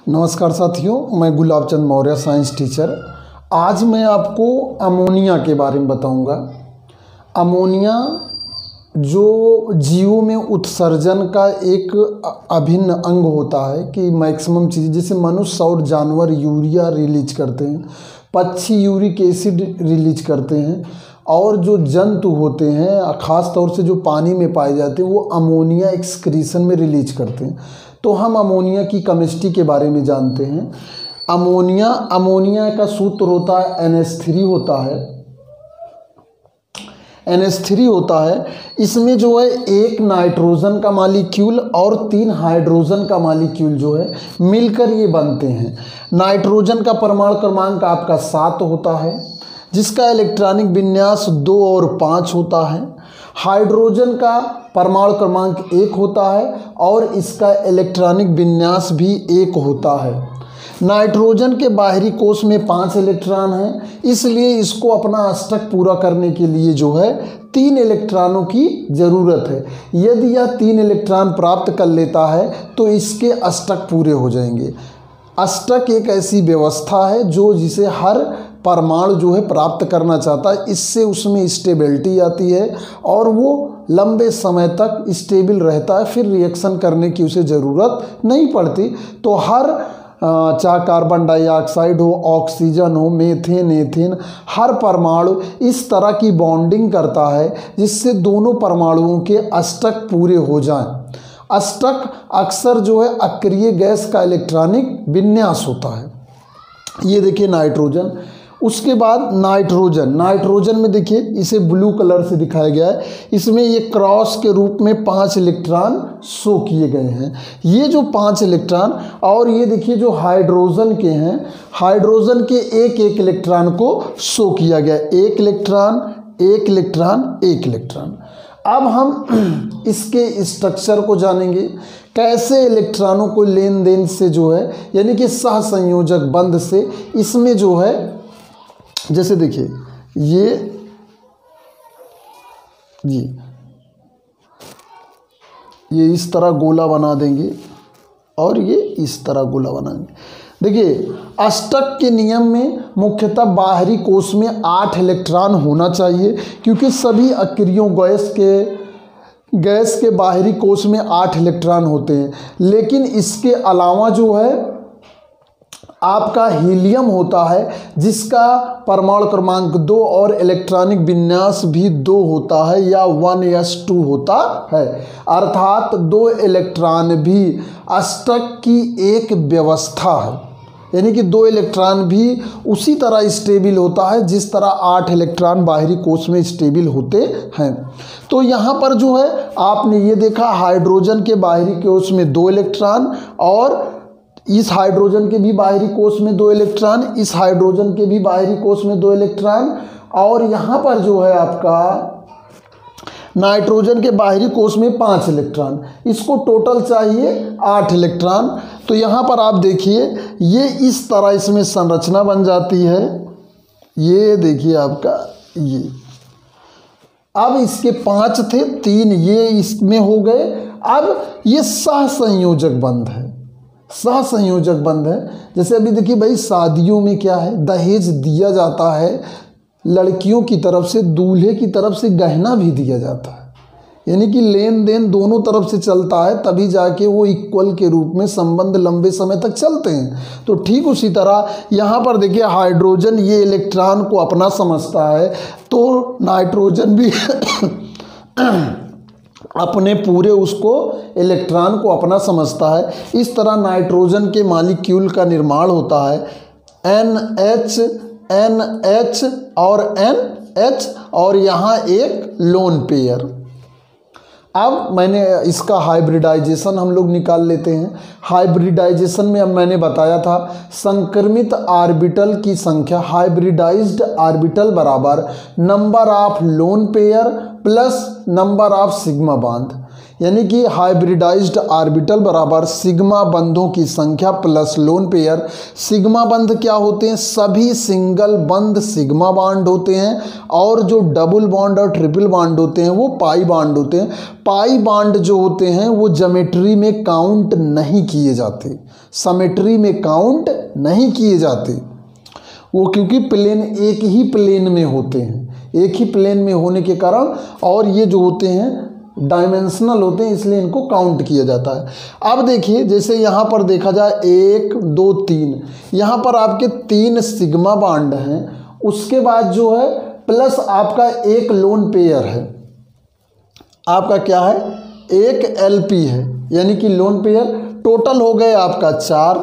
नमस्कार साथियों, मैं गुलाब चंद मौर्य, साइंस टीचर। आज मैं आपको अमोनिया के बारे में बताऊंगा। अमोनिया जो जीवों में उत्सर्जन का एक अभिन्न अंग होता है कि मैक्सिमम चीज़, जैसे मनुष्य और जानवर यूरिया रिलीज करते हैं, पक्षी यूरिक एसिड रिलीज करते हैं, और जो जंतु होते हैं ख़ास तौर से जो पानी में पाए जाते हैं वो अमोनिया एक्सक्रीशन में रिलीज करते हैं। तो हम अमोनिया की केमिस्ट्री के बारे में जानते हैं। अमोनिया का सूत्र होता है NH3 होता है। NH3 होता है। इसमें जो है एक नाइट्रोजन का मॉलिक्यूल और 3 हाइड्रोजन का मॉलिक्यूल जो है मिलकर ये बनते हैं। नाइट्रोजन का परमाणु क्रमांक आपका 7 होता है, जिसका इलेक्ट्रॉनिक विन्यास 2 और 5 होता है। हाइड्रोजन का परमाणु क्रमांक 1 होता है और इसका इलेक्ट्रॉनिक विन्यास भी 1 होता है। नाइट्रोजन के बाहरी कोश में 5 इलेक्ट्रॉन हैं, इसलिए इसको अपना अष्टक पूरा करने के लिए जो है 3 इलेक्ट्रॉनों की ज़रूरत है। यदि यह 3 इलेक्ट्रॉन प्राप्त कर लेता है तो इसके अष्टक पूरे हो जाएंगे। अष्टक एक ऐसी व्यवस्था है जिसे हर परमाणु जो है प्राप्त करना चाहता है। इससे उसमें स्टेबिलिटी आती है और वो लंबे समय तक स्टेबल रहता है, फिर रिएक्शन करने की उसे ज़रूरत नहीं पड़ती। तो हर चाहे कार्बन डाइऑक्साइड हो, ऑक्सीजन हो, मीथेन, एथेन, हर परमाणु इस तरह की बॉन्डिंग करता है जिससे दोनों परमाणुओं के अष्टक पूरे हो जाएं। अष्टक अक्सर जो है अक्रिय गैस का इलेक्ट्रॉनिक विन्यास होता है। ये देखिए नाइट्रोजन। उसके बाद नाइट्रोजन में देखिए इसे ब्लू कलर से दिखाया गया है। इसमें ये क्रॉस के रूप में 5 इलेक्ट्रॉन शो किए गए हैं। ये जो 5 इलेक्ट्रॉन, और ये देखिए जो हाइड्रोजन के हैं, हाइड्रोजन के एक इलेक्ट्रॉन को शो किया गया। एक इलेक्ट्रॉन। अब हम इसके स्ट्रक्चर को जानेंगे, कैसे इलेक्ट्रॉनों को लेन देन से जो है यानी कि सहसंयोजक बंध से इसमें जो है, जैसे देखिए ये इस तरह गोला बना देंगे और ये इस तरह गोला बनाएंगे। देखिए अष्टक के नियम में मुख्यतः बाहरी कोश में 8 इलेक्ट्रॉन होना चाहिए, क्योंकि सभी अक्रियों गैस के बाहरी कोश में 8 इलेक्ट्रॉन होते हैं। लेकिन इसके अलावा जो है आपका हीलियम होता है, जिसका परमाणु क्रमांक 2 और इलेक्ट्रॉनिक विन्यास भी 2 होता है या 1s2 होता है। अर्थात 2 इलेक्ट्रॉन भी अष्टक की एक व्यवस्था है, यानी कि 2 इलेक्ट्रॉन भी उसी तरह स्टेबल होता है जिस तरह 8 इलेक्ट्रॉन बाहरी कोश में स्टेबल होते हैं। तो यहाँ पर जो है आपने ये देखा, हाइड्रोजन के बाहरी कोश में 2 इलेक्ट्रॉन, और इस हाइड्रोजन के भी बाहरी कोश में 2 इलेक्ट्रॉन, इस हाइड्रोजन के भी बाहरी कोश में 2 इलेक्ट्रॉन, और यहाँ पर जो है आपका नाइट्रोजन के बाहरी कोश में 5 इलेक्ट्रॉन। इसको टोटल चाहिए 8 इलेक्ट्रॉन। तो यहाँ पर आप देखिए ये इस तरह इसमें संरचना बन जाती है। ये देखिए आपका ये, अब इसके 5 थे, 3 ये इसमें हो गए। अब ये सहसंयोजक बंध है। सहसंयोजक बंध है। जैसे अभी देखिए भाई, शादियों में क्या है, दहेज दिया जाता है, लड़कियों की तरफ से दूल्हे की तरफ से गहना भी दिया जाता है, यानी कि लेन देन दोनों तरफ से चलता है, तभी जाके वो इक्वल के रूप में संबंध लंबे समय तक चलते हैं। तो ठीक उसी तरह यहाँ पर देखिए हाइड्रोजन ये इलेक्ट्रॉन को अपना समझता है, तो नाइट्रोजन भी अपने पूरे उसको इलेक्ट्रॉन को अपना समझता है। इस तरह नाइट्रोजन के मॉलिक्यूल का निर्माण होता है। NH और NH, और यहाँ एक लोन पेयर। अब मैंने इसका हाइब्रिडाइजेशन हम लोग निकाल लेते हैं। हाइब्रिडाइजेशन में अब मैंने बताया था, संक्रमित ऑर्बिटल की संख्या, हाइब्रिडाइज्ड ऑर्बिटल बराबर number of lone pair plus number of sigma bond. यानी कि हाइब्रिडाइज्ड ऑर्बिटल बराबर सिग्मा बंधों की संख्या प्लस लोन पेयर। सिग्मा बंध क्या होते हैं? सभी सिंगल बंध सिग्मा बॉन्ड होते हैं, और जो डबल बॉन्ड और ट्रिपल बॉन्ड होते हैं वो पाई बॉन्ड होते हैं। पाई बॉन्ड जो होते हैं वो ज्योमेट्री में काउंट नहीं किए जाते, सिमेट्री में काउंट नहीं किए जाते, वो क्योंकि प्लेन एक ही प्लेन में होते हैं, एक ही प्लेन में होने के कारण, और ये जो होते हैं डायमेंशनल होते हैं, इसलिए इनको काउंट किया जाता है। अब देखिए जैसे यहाँ पर देखा जाए 1 2 3, यहाँ पर आपके 3 सिग्मा बॉन्ड हैं, उसके बाद जो है प्लस आपका एक लोन पेयर है, आपका क्या है? एक एलपी है, यानी कि लोन पेयर टोटल हो गए आपका 4।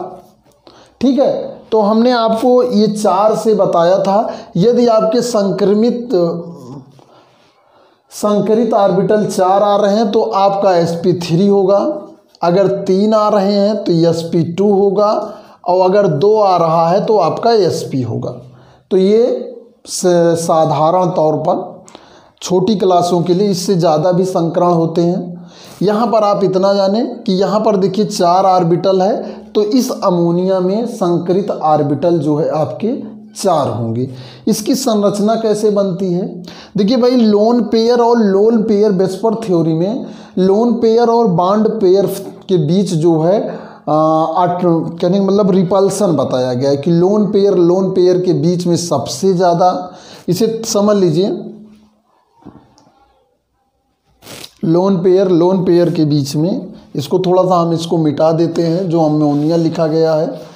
ठीक है, तो हमने आपको ये 4 से बताया था। यदि आपके संकरित ऑर्बिटल 4 आ रहे हैं तो आपका sp3 होगा, अगर 3 आ रहे हैं तो sp2 होगा, और अगर 2 आ रहा है तो आपका sp होगा। तो ये साधारण तौर पर छोटी क्लासों के लिए, इससे ज़्यादा भी संकरण होते हैं। यहाँ पर आप इतना जानें कि यहाँ पर देखिए 4 ऑर्बिटल है, तो इस अमोनिया में संकरित ऑर्बिटल जो है आपके 4 होंगे। इसकी संरचना कैसे बनती है? देखिए भाई, लोन पेयर और लोन पेयर वेस्पर थ्योरी में लोन पेयर और बॉन्ड पेयर के बीच जो है कहने का मतलब रिपल्सन बताया गया है कि लोन पेयर के बीच में सबसे ज़्यादा, इसे समझ लीजिए, लोन पेयर के बीच में, इसको थोड़ा सा हम इसको मिटा देते हैं, जो अमोनिया लिखा गया है।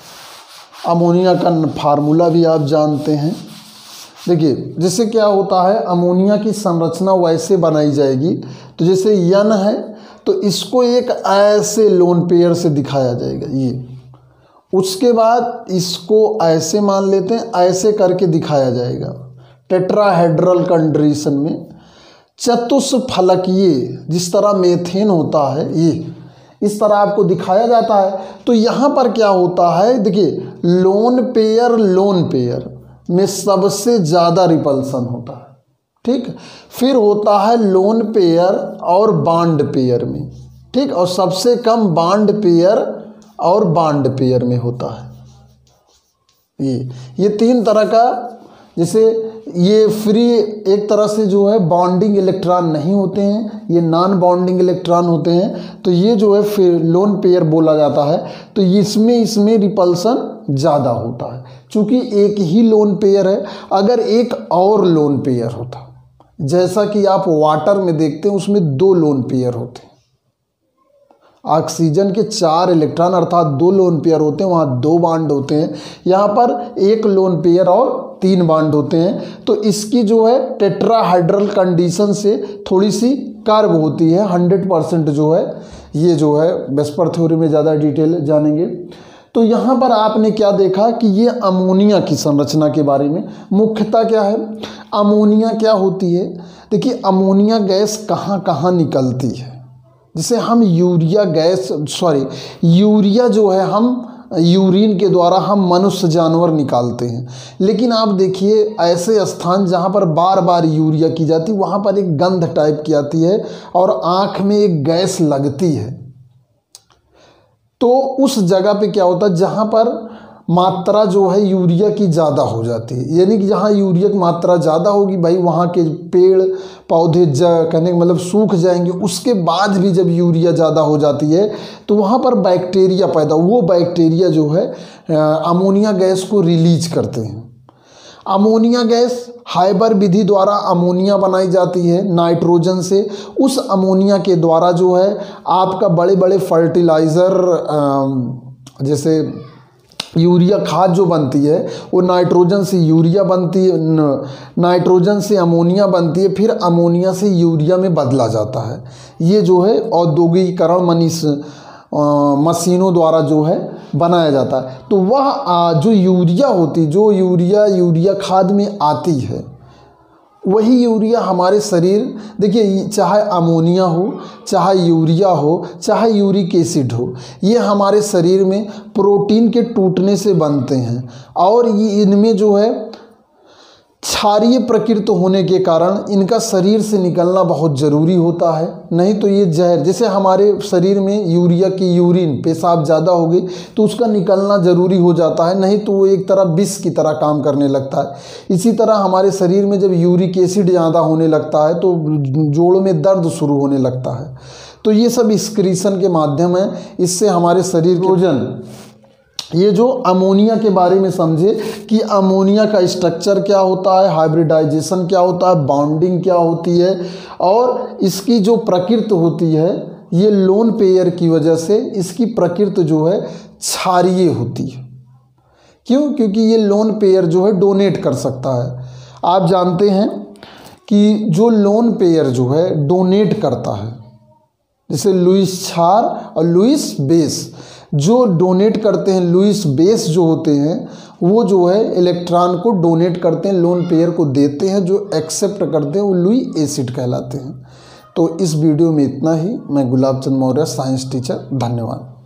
अमोनिया का फार्मूला भी आप जानते हैं। देखिए जैसे क्या होता है, अमोनिया की संरचना वैसे बनाई जाएगी, तो जैसे N है तो इसको एक ऐसे लोन पेयर से दिखाया जाएगा ये, उसके बाद इसको ऐसे मान लेते हैं, ऐसे करके दिखाया जाएगा टेट्राहेड्रल कंडीशन में। चतुष्फलकीय जिस तरह मेथेन होता है ये इस तरह आपको दिखाया जाता है। तो यहाँ पर क्या होता है, देखिए लोन पेयर में सबसे ज़्यादा रिपल्सन होता है। ठीक, फिर होता है लोन पेयर और बॉन्ड पेयर में, ठीक, और सबसे कम बॉन्ड पेयर और बॉन्ड पेयर में होता है। ये 3 तरह का, जैसे ये फ्री एक तरह से जो है बॉन्डिंग इलेक्ट्रॉन नहीं होते हैं, ये नॉन बॉन्डिंग इलेक्ट्रॉन होते हैं, तो ये जो है फिर लोन पेयर बोला जाता है। तो इसमें रिपल्सन ज़्यादा होता है, चूँकि एक ही लोन पेयर है। अगर एक और लोन पेयर होता, जैसा कि आप वाटर में देखते हैं, उसमें 2 लोन पेयर होते हैं। ऑक्सीजन के 4 इलेक्ट्रॉन अर्थात 2 लोन पेयर होते हैं, वहाँ 2 बॉन्ड होते हैं, यहाँ पर 1 लोन पेयर और 3 बॉन्ड होते हैं। तो इसकी जो है टेट्राहेड्रल कंडीशन से थोड़ी सी कर्व होती है। 100% जो है ये जो है वेस्पर थ्योरी में ज़्यादा डिटेल जानेंगे। तो यहाँ पर आपने क्या देखा कि ये अमोनिया की संरचना के बारे में मुख्यतः क्या है, अमोनिया क्या होती है। देखिए अमोनिया गैस कहाँ कहाँ निकलती है। जिसे हम यूरिया जो है हम यूरिन के द्वारा हम मनुष्य जानवर निकालते हैं, लेकिन आप देखिए ऐसे स्थान जहाँ पर बार बार यूरिया की जाती है वहाँ पर एक गंध टाइप की आती है और आँख में एक गैस लगती है। तो उस जगह पे क्या होता है, जहाँ पर मात्रा जो है यूरिया की ज़्यादा हो जाती है, यानी कि जहाँ यूरिया की मात्रा ज़्यादा होगी भाई वहाँ के पेड़ पौधे कहने का मतलब सूख जाएंगे। उसके बाद भी जब यूरिया ज़्यादा हो जाती है तो वहाँ पर बैक्टीरिया वो बैक्टीरिया जो है अमोनिया गैस को रिलीज करते हैं। अमोनिया गैस हाइबर विधि द्वारा अमोनिया बनाई जाती है नाइट्रोजन से। उस अमोनिया के द्वारा जो है आपका बड़े बड़े फर्टिलाइज़र जैसे यूरिया खाद जो बनती है वो नाइट्रोजन से यूरिया बनती है, नाइट्रोजन से अमोनिया बनती है, फिर अमोनिया से यूरिया में बदला जाता है। ये जो है औद्योगिकीकरण मशीनों द्वारा जो है बनाया जाता है। तो वह जो यूरिया होती, जो यूरिया खाद में आती है, वही यूरिया हमारे शरीर, देखिए चाहे अमोनिया हो, चाहे यूरिया हो, चाहे यूरिक एसिड हो, ये हमारे शरीर में प्रोटीन के टूटने से बनते हैं और ये इनमें जो है क्षारीय प्रकृति होने के कारण इनका शरीर से निकलना बहुत ज़रूरी होता है, नहीं तो ये जहर, जैसे हमारे शरीर में यूरिया की यूरिन पेशाब ज़्यादा हो गई तो उसका निकलना ज़रूरी हो जाता है, नहीं तो वो एक तरह विष की तरह काम करने लगता है। इसी तरह हमारे शरीर में जब यूरिक एसिड ज़्यादा होने लगता है तो जोड़ों में दर्द शुरू होने लगता है। तो ये सब एक्सक्रीशन के माध्यम है, इससे हमारे शरीर के वजन, ये जो अमोनिया के बारे में समझे कि अमोनिया का स्ट्रक्चर क्या होता है, हाइब्रिडाइजेशन क्या होता है, बॉन्डिंग क्या होती है, और इसकी जो प्रकृति होती है, ये लोन पेयर की वजह से इसकी प्रकृति जो है क्षारीय होती है। क्यों? क्योंकि ये लोन पेयर जो है डोनेट कर सकता है। आप जानते हैं कि जो लोन पेयर जो है डोनेट करता है, जैसे लुईस क्षार और लुईस बेस, जो डोनेट करते हैं, लुईस बेस जो होते हैं वो जो है इलेक्ट्रॉन को डोनेट करते हैं, लोन पेयर को देते हैं, जो एक्सेप्ट करते हैं वो लुई एसिड कहलाते हैं। तो इस वीडियो में इतना ही। मैं गुलाब चंद मौर्य, साइंस टीचर। धन्यवाद।